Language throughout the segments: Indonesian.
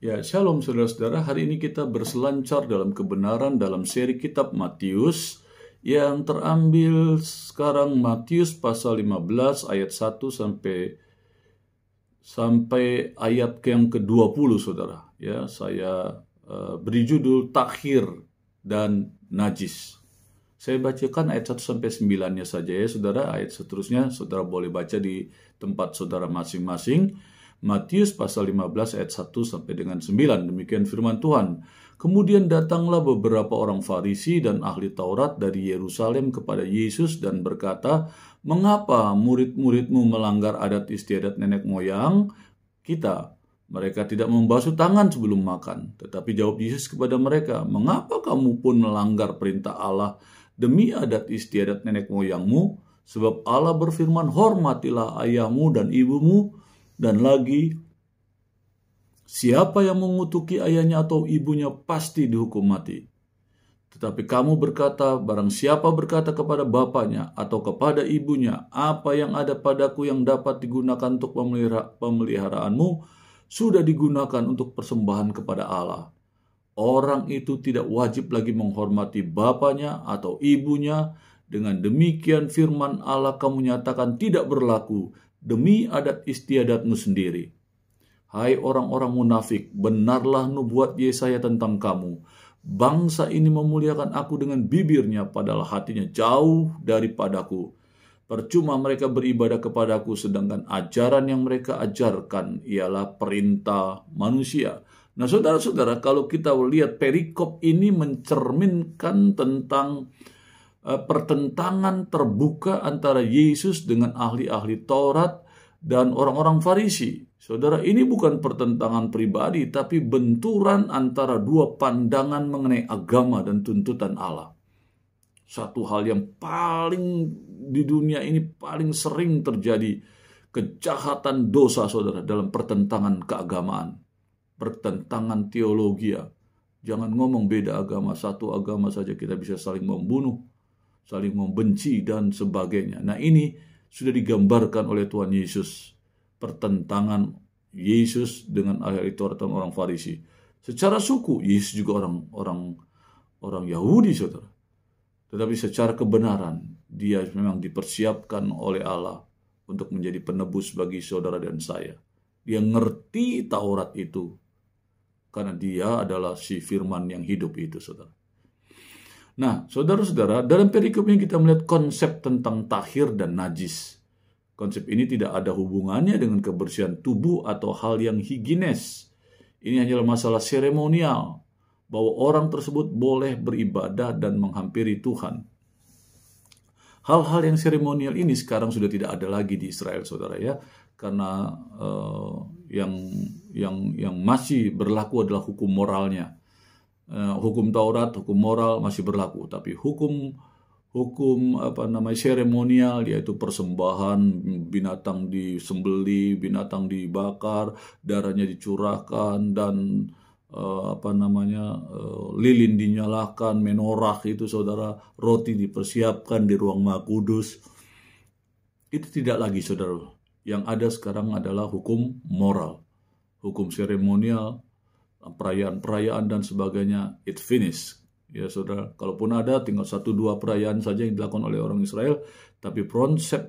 Ya, shalom saudara-saudara. Hari ini kita berselancar dalam kebenaran dalam seri kitab Matius yang terambil sekarang Matius pasal 15 ayat 1 sampai ayat yang ke-20, saudara. Ya, saya beri judul Takhir dan Najis. Saya bacakan ayat 1 sampai 9-nya saja ya, saudara. Ayat seterusnya saudara boleh baca di tempat saudara masing-masing. Matius pasal 15 ayat 1 sampai dengan 9. Demikian firman Tuhan. Kemudian datanglah beberapa orang Farisi dan ahli Taurat dari Yerusalem kepada Yesus dan berkata, "Mengapa murid-muridmu melanggar adat istiadat nenek moyang kita? Mereka tidak membasuh tangan sebelum makan." Tetapi jawab Yesus kepada mereka, "Mengapa kamu pun melanggar perintah Allah demi adat istiadat nenek moyangmu? Sebab Allah berfirman, hormatilah ayahmu dan ibumu, dan lagi, siapa yang mengutuki ayahnya atau ibunya pasti dihukum mati. Tetapi kamu berkata, barang siapa berkata kepada bapaknya atau kepada ibunya, apa yang ada padaku yang dapat digunakan untuk pemeliharaanmu, sudah digunakan untuk persembahan kepada Allah. Orang itu tidak wajib lagi menghormati bapaknya atau ibunya. Dengan demikian firman Allah kamu nyatakan tidak berlaku demi adat istiadatmu sendiri. Hai orang-orang munafik, benarlah nubuat Yesaya tentang kamu. Bangsa ini memuliakan aku dengan bibirnya, padahal hatinya jauh daripadaku. Percuma mereka beribadah kepadaku, sedangkan ajaran yang mereka ajarkan ialah perintah manusia. Nah, saudara-saudara, kalau kita lihat perikop ini mencerminkan tentang pertentangan terbuka antara Yesus dengan ahli-ahli Taurat dan orang-orang Farisi. Saudara, ini bukan pertentangan pribadi, tapi benturan antara dua pandangan mengenai agama dan tuntutan Allah. Satu hal yang paling di dunia ini paling sering terjadi, kejahatan dosa, saudara, dalam pertentangan keagamaan, pertentangan teologi. Jangan ngomong beda agama, satu agama saja kita bisa saling membunuh, saling membenci dan sebagainya. Nah, ini sudah digambarkan oleh Tuhan Yesus. Pertentangan Yesus dengan ahli Taurat dan orang Farisi. Secara suku, Yesus juga orang Yahudi, saudara. Tetapi secara kebenaran, dia memang dipersiapkan oleh Allah untuk menjadi penebus bagi saudara dan saya. Dia ngerti Taurat itu, karena dia adalah si firman yang hidup itu, saudara. Nah, saudara-saudara, dalam perikop ini kita melihat konsep tentang takhir dan najis. Konsep ini tidak ada hubungannya dengan kebersihan tubuh atau hal yang higienis. Ini hanyalah masalah seremonial, bahwa orang tersebut boleh beribadah dan menghampiri Tuhan. Hal-hal yang seremonial ini sekarang sudah tidak ada lagi di Israel, saudara ya, karena yang masih berlaku adalah hukum moralnya. Hukum Taurat, hukum moral masih berlaku, tapi hukum seremonial, yaitu persembahan, binatang disembeli, binatang dibakar, darahnya dicurahkan, dan lilin dinyalakan, menorah itu, saudara, roti dipersiapkan di ruang Maha Kudus. Itu tidak lagi, saudara. Yang ada sekarang adalah hukum moral, hukum seremonial, perayaan-perayaan dan sebagainya. It finished. Ya, saudara, kalaupun ada tinggal 1-2 perayaan saja yang dilakukan oleh orang Israel, tapi proses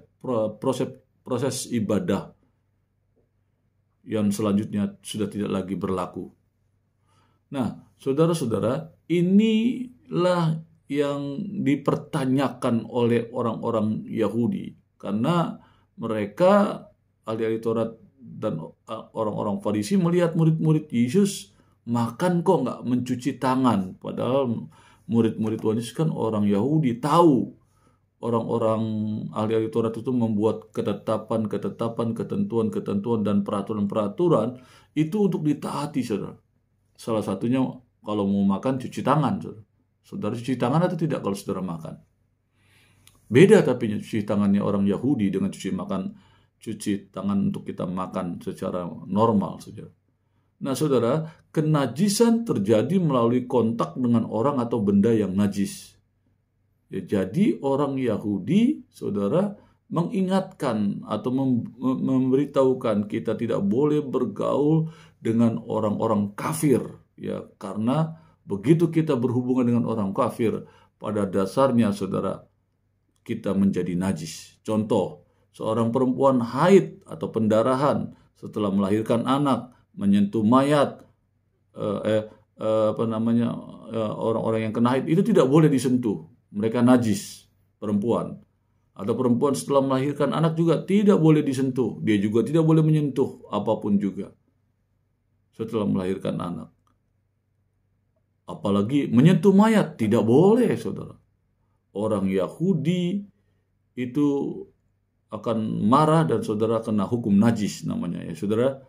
ibadah yang selanjutnya sudah tidak lagi berlaku. Nah, saudara-saudara, inilah yang dipertanyakan oleh orang-orang Yahudi, karena mereka, ahli-ahli Taurat dan orang-orang Farisi, melihat murid-murid Yesus makan kok nggak mencuci tangan. Padahal murid-murid Tuhan Yesus kan orang Yahudi, tahu orang-orang ahli-ahli Taurat itu membuat ketetapan, ketentuan, dan peraturan-peraturan itu untuk ditaati, saudara. Salah satunya kalau mau makan cuci tangan, saudara. Saudara cuci tangan atau tidak kalau saudara makan? Beda tapi cuci tangannya orang Yahudi dengan cuci tangan untuk kita makan secara normal, saudara. Nah, saudara, kenajisan terjadi melalui kontak dengan orang atau benda yang najis. Ya, jadi orang Yahudi, saudara, mengingatkan atau memberitahukan kita tidak boleh bergaul dengan orang-orang kafir, ya, karena begitu kita berhubungan dengan orang kafir, pada dasarnya saudara, kita menjadi najis. Contoh, seorang perempuan haid atau pendarahan setelah melahirkan anak menyentuh mayat, orang-orang yang kena haid itu tidak boleh disentuh, mereka najis. Perempuan atau perempuan setelah melahirkan anak juga tidak boleh disentuh, dia juga tidak boleh menyentuh apapun juga setelah melahirkan anak. Apalagi menyentuh mayat tidak boleh, saudara. Orang Yahudi itu akan marah dan saudara kena hukum najis namanya, ya saudara.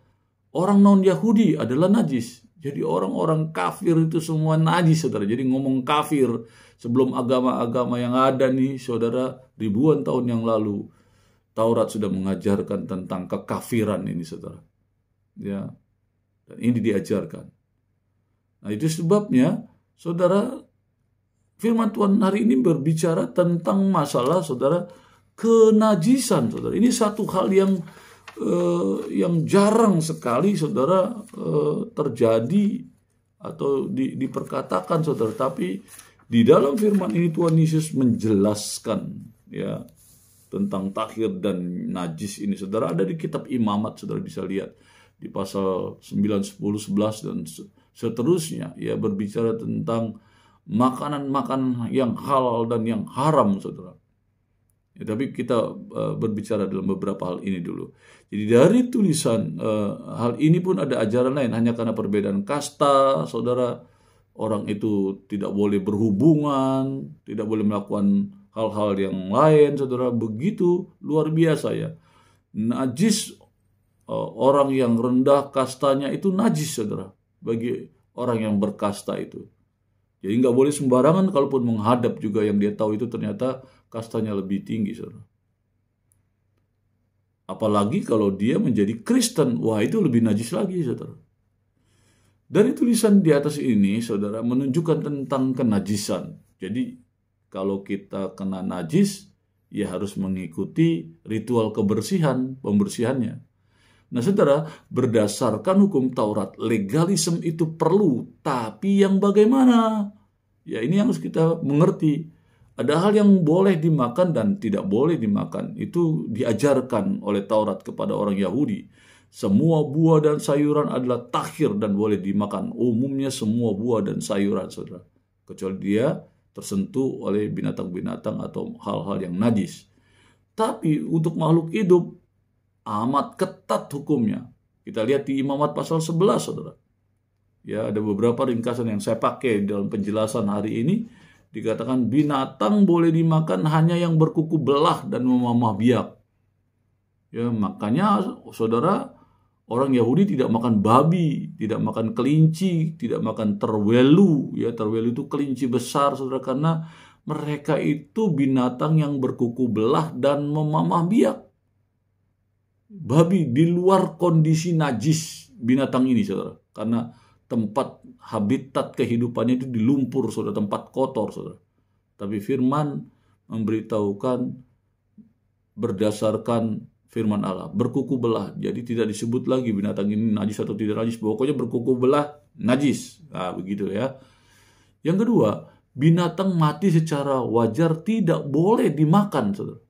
Orang non-Yahudi adalah najis. Jadi orang-orang kafir itu semua najis, saudara. Jadi ngomong kafir sebelum agama-agama yang ada nih, saudara, ribuan tahun yang lalu, Taurat sudah mengajarkan tentang kekafiran ini, saudara. Ya, dan ini diajarkan. Nah, itu sebabnya, saudara, firman Tuhan hari ini berbicara tentang masalah, saudara, kenajisan, saudara. Ini satu hal yang jarang sekali, saudara, terjadi atau diperkatakan, saudara. Tapi di dalam firman ini Tuhan Yesus menjelaskan, ya, tentang tahir dan najis ini, saudara. Ada di kitab Imamat, saudara bisa lihat di pasal 9, 10, 11 dan seterusnya, ya, berbicara tentang makanan-makanan yang halal dan yang haram, saudara. Ya, tapi kita berbicara dalam beberapa hal ini dulu. Jadi dari tulisan hal ini pun ada ajaran lain, hanya karena perbedaan kasta, saudara, orang itu tidak boleh berhubungan, tidak boleh melakukan hal-hal yang lain, saudara. Begitu luar biasa, ya. Najis, orang yang rendah kastanya itu najis, saudara, bagi orang yang berkasta itu. Jadi nggak boleh sembarangan, kalaupun menghadap juga yang dia tahu itu ternyata kastanya lebih tinggi, saudara. Apalagi kalau dia menjadi Kristen, wah itu lebih najis lagi, saudara. Dari tulisan di atas ini, saudara, menunjukkan tentang kenajisan. Jadi kalau kita kena najis, ya harus mengikuti ritual kebersihan, pembersihannya. Nah, saudara, berdasarkan hukum Taurat, legalisme itu perlu, tapi yang bagaimana? Ya, ini yang harus kita mengerti. Ada hal yang boleh dimakan dan tidak boleh dimakan. Itu diajarkan oleh Taurat kepada orang Yahudi. Semua buah dan sayuran adalah tahir dan boleh dimakan. Umumnya semua buah dan sayuran, saudara. Kecuali dia tersentuh oleh binatang-binatang atau hal-hal yang najis. Tapi untuk makhluk hidup, amat ketat hukumnya. Kita lihat di Imamat pasal 11, saudara. Ya, ada beberapa ringkasan yang saya pakai dalam penjelasan hari ini. Dikatakan binatang boleh dimakan hanya yang berkuku belah dan memamah biak. Ya, makanya saudara, orang Yahudi tidak makan babi, tidak makan kelinci, tidak makan terwelu. Ya, terwelu itu kelinci besar, saudara, karena mereka itu binatang yang berkuku belah dan memamah biak. Babi di luar kondisi najis binatang ini, saudara, karena tempat habitat kehidupannya itu di lumpur, saudara, tempat kotor, saudara. Tapi firman memberitahukan berdasarkan firman Allah, berkuku belah. Jadi tidak disebut lagi binatang ini najis atau tidak najis, pokoknya berkuku belah najis. Nah, begitu, ya. Yang kedua, binatang mati secara wajar tidak boleh dimakan, saudara.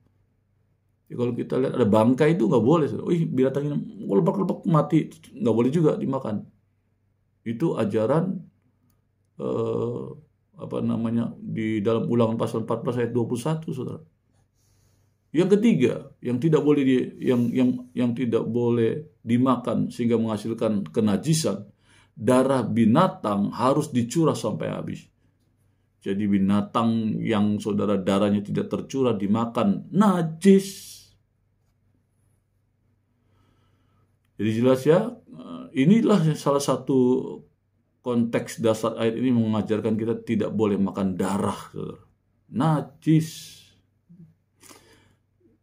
Ya, kalau kita lihat ada bangkai itu nggak boleh, saudara. Binatang ini lebak-lebak mati, nggak boleh juga dimakan. Itu ajaran di dalam Ulangan pasal 14 ayat 21, saudara. Yang ketiga, yang tidak boleh yang tidak boleh dimakan sehingga menghasilkan kenajisan, darah binatang harus dicurah sampai habis. Jadi binatang yang saudara darahnya tidak tercurah dimakan najis. Jadi jelas, ya, inilah salah satu konteks dasar ayat ini mengajarkan kita tidak boleh makan darah, saudara. Najis.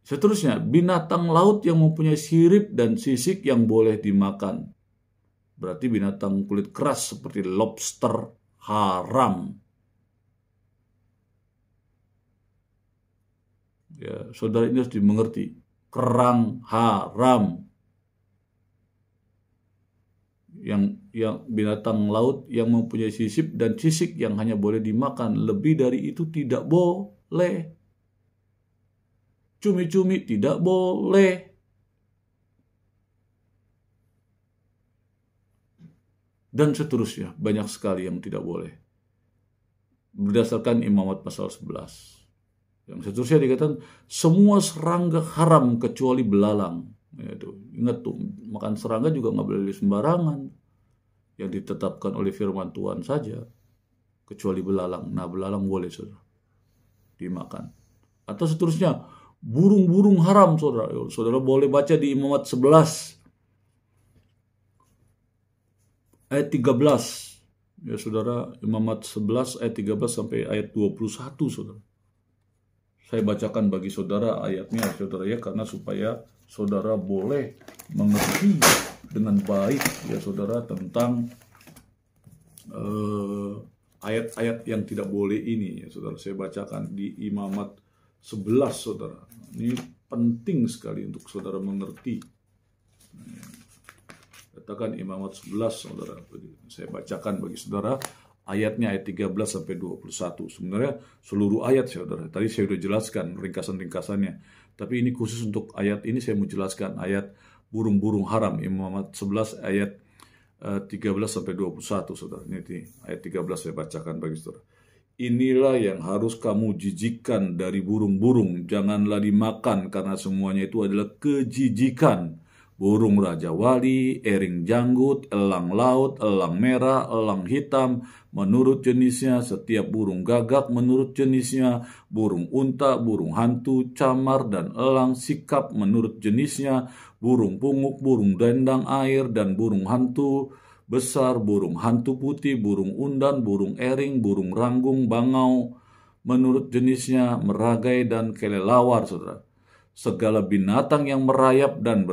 Seterusnya, binatang laut yang mempunyai sirip dan sisik yang boleh dimakan. Berarti binatang kulit keras seperti lobster haram. Ya, saudara, ini harus dimengerti. Kerang haram. Yang binatang laut yang mempunyai sisip dan sisik yang hanya boleh dimakan. Lebih dari itu tidak boleh. Cumi-cumi tidak boleh. Dan seterusnya, banyak sekali yang tidak boleh. Berdasarkan Imamat pasal 11. Yang seterusnya dikatakan, semua serangga haram kecuali belalang. Ingat tuh, makan serangga juga nggak boleh sembarangan. Yang ditetapkan oleh firman Tuhan saja. Kecuali belalang. Nah, belalang boleh, saudara, dimakan. Atau seterusnya, burung-burung haram, saudara. Saudara boleh baca di Imamat 11. Ayat 13. Ya, saudara, Imamat 11 ayat 13 sampai ayat 21, saudara. Saya bacakan bagi saudara ayatnya, saudara, ya, karena supaya saudara boleh mengerti dengan baik, ya, saudara, tentang ayat-ayat yang tidak boleh ini, ya, saudara. Saya bacakan di Imamat 11, saudara. Ini penting sekali untuk saudara mengerti. Katakan Imamat 11, saudara. Saya bacakan bagi saudara ayatnya, ayat 13 sampai 21. Sebenarnya seluruh ayat, saudara. Tadi saya sudah jelaskan ringkasan-ringkasannya. Tapi ini khusus untuk ayat ini saya mau jelaskan ayat burung-burung haram, Imamat 11 ayat 13 sampai 21, saudara. Ini ayat 13 saya bacakan bagi saudara. Inilah yang harus kamu jijikkan dari burung-burung, janganlah dimakan karena semuanya itu adalah kejijikan. Burung raja wali, ering janggut, elang laut, elang merah, elang hitam, menurut jenisnya, setiap burung gagak menurut jenisnya, burung unta, burung hantu, camar, dan elang sikap menurut jenisnya, burung punguk, burung dendang air, dan burung hantu besar, burung hantu putih, burung undan, burung ering, burung ranggung, bangau, menurut jenisnya, meragai, dan kelelawar, saudara. Segala binatang yang merayap dan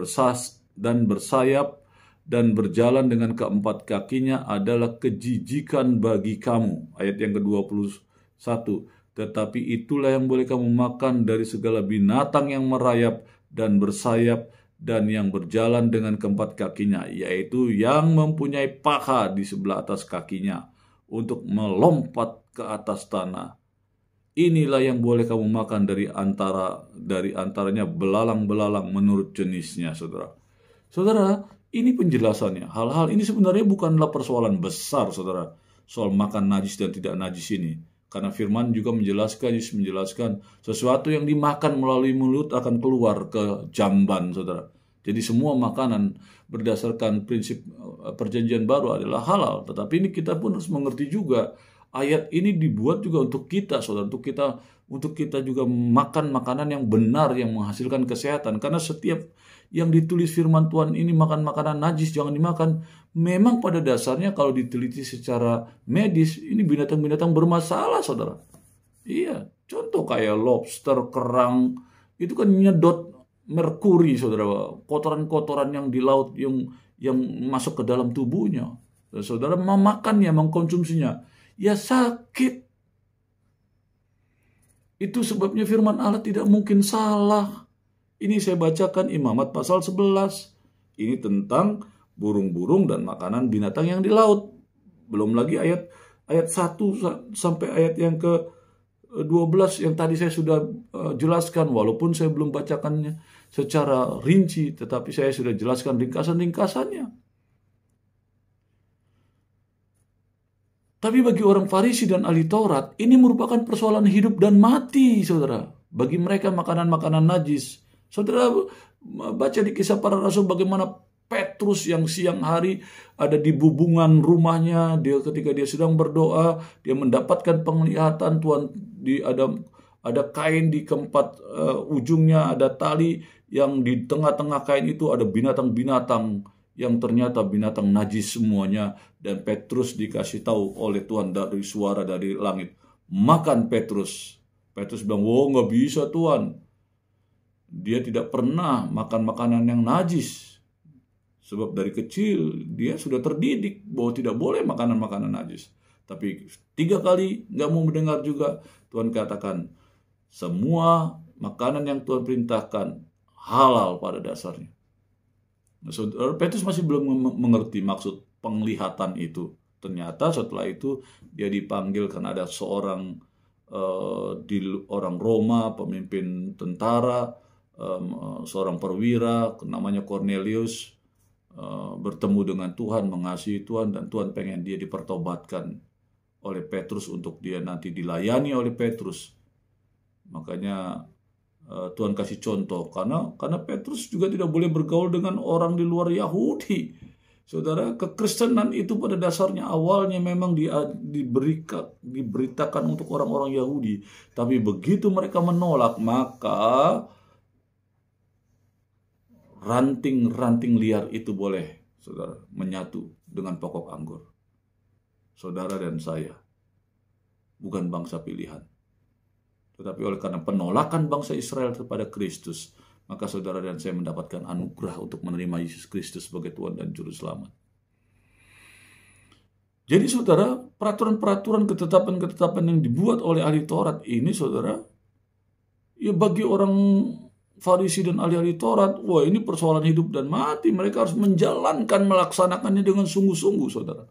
bersayap dan berjalan dengan keempat kakinya adalah kejijikan bagi kamu. Ayat yang ke-21. Tetapi itulah yang boleh kamu makan dari segala binatang yang merayap dan bersayap dan yang berjalan dengan keempat kakinya, yaitu yang mempunyai paha di sebelah atas kakinya untuk melompat ke atas tanah. Inilah yang boleh kamu makan dari antaranya belalang-belalang menurut jenisnya, saudara. Saudara, ini penjelasannya. Hal-hal ini sebenarnya bukanlah persoalan besar, saudara. Soal makan najis dan tidak najis ini. Karena firman juga menjelaskan sesuatu yang dimakan melalui mulut akan keluar ke jamban, saudara. Jadi semua makanan berdasarkan prinsip perjanjian baru adalah halal. Tetapi ini kita pun harus mengerti juga. Ayat ini dibuat juga untuk kita, saudara, untuk kita juga makan makanan yang benar yang menghasilkan kesehatan. Karena setiap yang ditulis firman Tuhan ini makan makanan najis jangan dimakan. Memang pada dasarnya kalau diteliti secara medis ini binatang-binatang bermasalah, saudara. Iya, contoh kayak lobster, kerang, itu kan nyedot merkuri, saudara, kotoran-kotoran yang di laut yang masuk ke dalam tubuhnya. Saudara memakannya, mengkonsumsinya, ya sakit. Itu sebabnya firman Allah tidak mungkin salah. Ini saya bacakan Imamat pasal 11. Ini tentang burung-burung dan makanan binatang yang di laut. Belum lagi ayat 1 sampai ayat yang ke-12 yang tadi saya sudah jelaskan. Walaupun saya belum bacakannya secara rinci, tetapi saya sudah jelaskan ringkasan-ringkasannya. Tapi bagi orang Farisi dan ahli Taurat, ini merupakan persoalan hidup dan mati, saudara. Bagi mereka makanan-makanan najis. Saudara baca di Kisah Para Rasul bagaimana Petrus yang siang hari ada di bubungan rumahnya, ketika dia sedang berdoa, dia mendapatkan penglihatan Tuhan, ada kain di keempat ujungnya, ada tali yang di tengah-tengah kain itu ada binatang-binatang yang ternyata binatang najis semuanya. Dan Petrus dikasih tahu oleh Tuhan dari suara dari langit, makan Petrus. Petrus bilang, "Oh, nggak bisa Tuhan." Dia tidak pernah makan makanan yang najis. Sebab dari kecil dia sudah terdidik bahwa tidak boleh makanan-makanan najis. Tapi 3 kali nggak mau mendengar juga. Tuhan katakan, semua makanan yang Tuhan perintahkan halal pada dasarnya. Saudara, Petrus masih belum mengerti maksud penglihatan itu. Ternyata setelah itu dia dipanggil karena ada seorang orang Roma, pemimpin tentara, seorang perwira namanya Cornelius, bertemu dengan Tuhan, mengasihi Tuhan, dan Tuhan pengen dia dipertobatkan oleh Petrus untuk dia nanti dilayani oleh Petrus. Makanya Tuhan kasih contoh karena Petrus juga tidak boleh bergaul dengan orang di luar Yahudi. Saudara, kekristenan itu pada dasarnya awalnya memang diberitakan untuk orang-orang Yahudi, tapi begitu mereka menolak, maka ranting-ranting liar itu boleh, saudara, menyatu dengan pokok anggur. Saudara dan saya bukan bangsa pilihan, tetapi oleh karena penolakan bangsa Israel kepada Kristus, maka saudara dan saya mendapatkan anugerah untuk menerima Yesus Kristus sebagai Tuhan dan Juru Selamat. Jadi saudara, peraturan-peraturan, ketetapan-ketetapan yang dibuat oleh ahli Taurat ini, saudara, ya bagi orang Farisi dan ahli-ahli Taurat, wah ini persoalan hidup dan mati. Mereka harus menjalankan, melaksanakannya dengan sungguh-sungguh, saudara.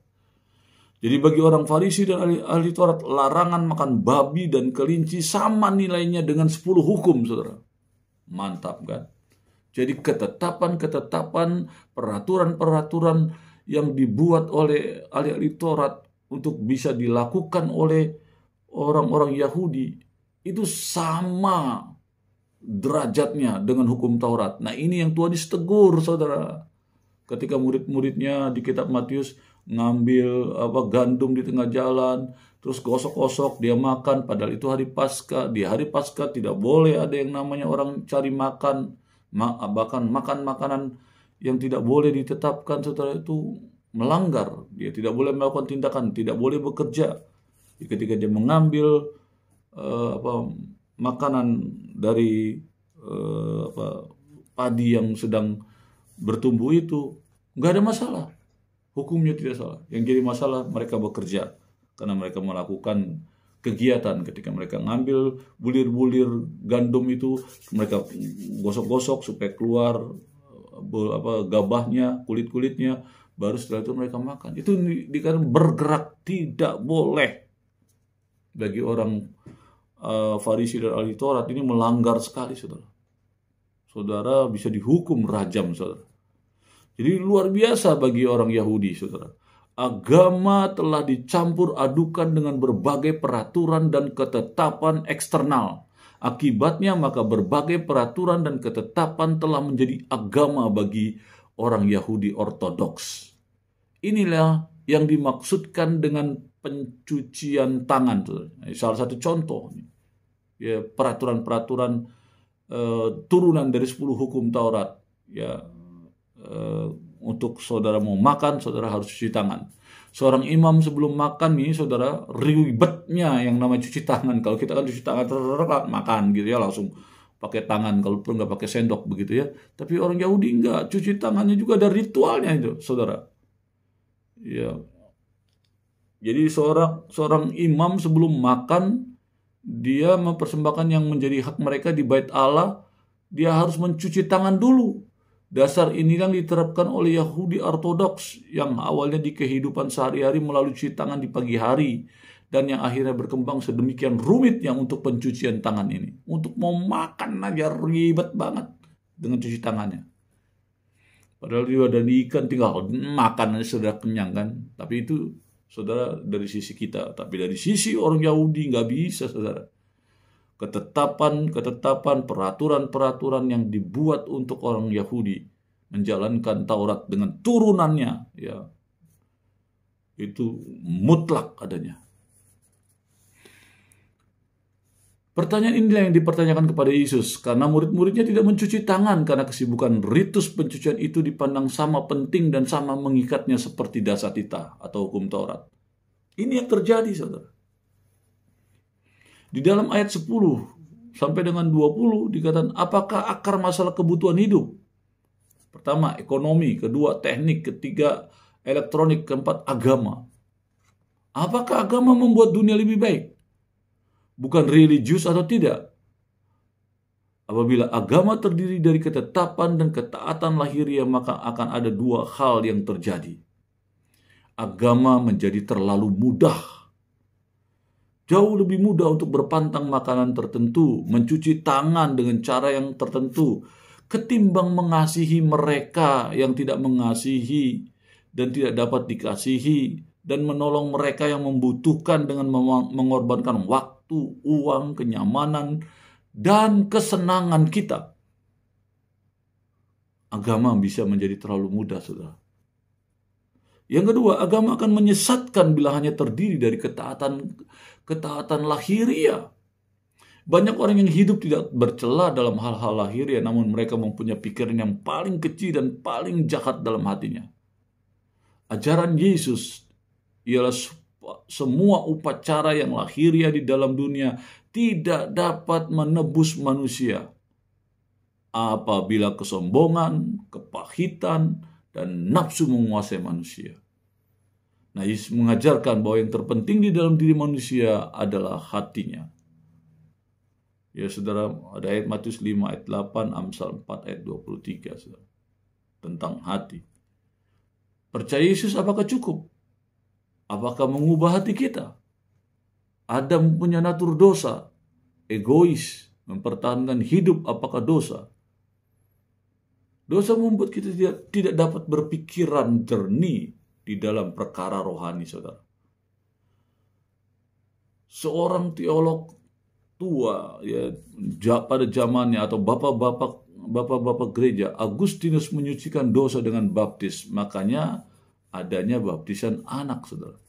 Jadi bagi orang Farisi dan ahli Taurat, larangan makan babi dan kelinci sama nilainya dengan 10 hukum, saudara. Mantap kan? Jadi ketetapan-ketetapan, peraturan-peraturan yang dibuat oleh ahli-ahli Taurat untuk bisa dilakukan oleh orang-orang Yahudi itu sama derajatnya dengan hukum Taurat. Nah, ini yang Tuhan ditegur, saudara. Ketika murid-muridnya di kitab Matius ngambil gandum di tengah jalan, terus gosok-gosok, dia makan, padahal itu hari Paskah. Di hari Paskah tidak boleh ada yang namanya orang cari makan, bahkan makan makanan yang tidak boleh ditetapkan, saudara, itu melanggar. Dia tidak boleh melakukan tindakan, tidak boleh bekerja. Ketika dia mengambil makanan dari padi yang sedang bertumbuh itu, nggak ada masalah. Hukumnya tidak salah. Yang jadi masalah mereka bekerja. Karena mereka melakukan kegiatan. Ketika mereka ngambil bulir-bulir gandum itu, mereka gosok-gosok supaya keluar gabahnya, kulit-kulitnya, baru setelah itu mereka makan. Itu dikatakan bergerak tidak boleh. Bagi orang Farisi dan ahli Taurat ini melanggar sekali, saudara. Saudara bisa dihukum rajam, saudara. Jadi luar biasa bagi orang Yahudi, saudara. Agama telah dicampur adukan dengan berbagai peraturan dan ketetapan eksternal. Akibatnya maka berbagai peraturan dan ketetapan telah menjadi agama bagi orang Yahudi ortodoks. Inilah yang dimaksudkan dengan pencucian tangan. Salah satu contoh, ya, peraturan-peraturan turunan dari 10 hukum Taurat. Ya, untuk saudara mau makan, saudara harus cuci tangan. Seorang imam sebelum makan nih, saudara, ribetnya yang namanya cuci tangan. Kalau kita kan cuci tangan makan gitu ya, langsung pakai tangan, kalaupun nggak pakai sendok begitu ya. Tapi orang Yahudi nggak, cuci tangannya juga ada ritualnya itu, saudara. Ya. Jadi seorang imam sebelum makan, dia mempersembahkan yang menjadi hak mereka di bait Allah, dia harus mencuci tangan dulu. Dasar ini yang diterapkan oleh Yahudi ortodoks yang awalnya di kehidupan sehari-hari melalui cuci tangan di pagi hari, dan yang akhirnya berkembang sedemikian rumitnya untuk pencucian tangan ini. Untuk mau makan aja ribet banget dengan cuci tangannya. Padahal dia ada ikan, tinggal makan aja sudah kenyang kan. Tapi itu, saudara, dari sisi kita. Tapi dari sisi orang Yahudi nggak bisa, saudara. Ketetapan, peraturan-peraturan yang dibuat untuk orang Yahudi menjalankan Taurat dengan turunannya, ya, itu mutlak adanya. Pertanyaan inilah yang dipertanyakan kepada Yesus, karena murid-muridnya tidak mencuci tangan karena kesibukan ritus pencucian itu dipandang sama penting dan sama mengikatnya seperti dasatita atau hukum Taurat. Ini yang terjadi, saudara. Di dalam ayat 10 sampai dengan 20 dikatakan, apakah akar masalah kebutuhan hidup? Pertama, ekonomi. Kedua, teknik. Ketiga, elektronik. Keempat, agama. Apakah agama membuat dunia lebih baik? Bukan religius atau tidak? Apabila agama terdiri dari ketetapan dan ketaatan lahiriah, maka akan ada dua hal yang terjadi. Agama menjadi terlalu mudah. Jauh lebih mudah untuk berpantang makanan tertentu, mencuci tangan dengan cara yang tertentu, ketimbang mengasihi mereka yang tidak mengasihi dan tidak dapat dikasihi, dan menolong mereka yang membutuhkan dengan mengorbankan waktu, uang, kenyamanan, dan kesenangan kita. Agama bisa menjadi terlalu mudah, saudara. Yang kedua, agama akan menyesatkan bila hanya terdiri dari ketaatan lahiriah. Banyak orang yang hidup tidak bercela dalam hal-hal lahiriah, namun mereka mempunyai pikiran yang paling kecil dan paling jahat dalam hatinya. Ajaran Yesus ialah semua upacara yang lahiriah di dalam dunia tidak dapat menebus manusia apabila kesombongan, kepahitan, dan nafsu menguasai manusia. Nah, Yesus mengajarkan bahwa yang terpenting di dalam diri manusia adalah hatinya. Ya, saudara, ada ayat Matius 5 ayat 8, Amsal 4 ayat 23, saudara, tentang hati. Percaya Yesus apakah cukup? Apakah mengubah hati kita? Adam punya natur dosa, egois, mempertahankan hidup apakah dosa? Dosa membuat kita tidak dapat berpikiran jernih di dalam perkara rohani, saudara. Seorang teolog tua ya pada zamannya, atau bapak-bapak gereja, Agustinus menyucikan dosa dengan baptis. Makanya adanya baptisan anak, saudara.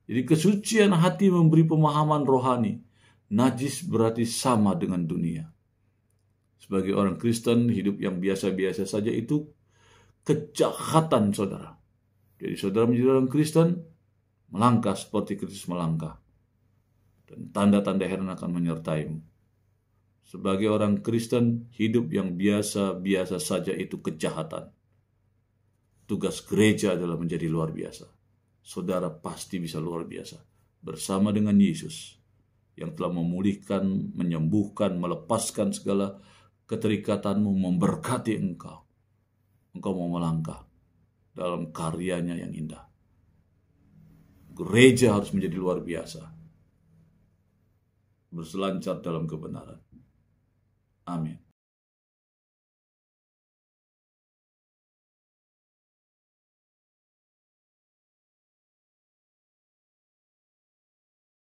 Jadi kesucian hati memberi pemahaman rohani. Najis berarti sama dengan dunia. Sebagai orang Kristen, hidup yang biasa-biasa saja itu kejahatan, saudara. Jadi saudara menjadi orang Kristen, melangkah seperti Kristus melangkah. Dan tanda-tanda heran akan menyertaimu. Sebagai orang Kristen, hidup yang biasa-biasa saja itu kejahatan. Tugas gereja adalah menjadi luar biasa. Saudara pasti bisa luar biasa. Bersama dengan Yesus yang telah memulihkan, menyembuhkan, melepaskan segala keterikatanmu, memberkati engkau. Engkau mau melangkah dalam karyanya yang indah. Gereja harus menjadi luar biasa. Berselancar dalam kebenaran. Amin.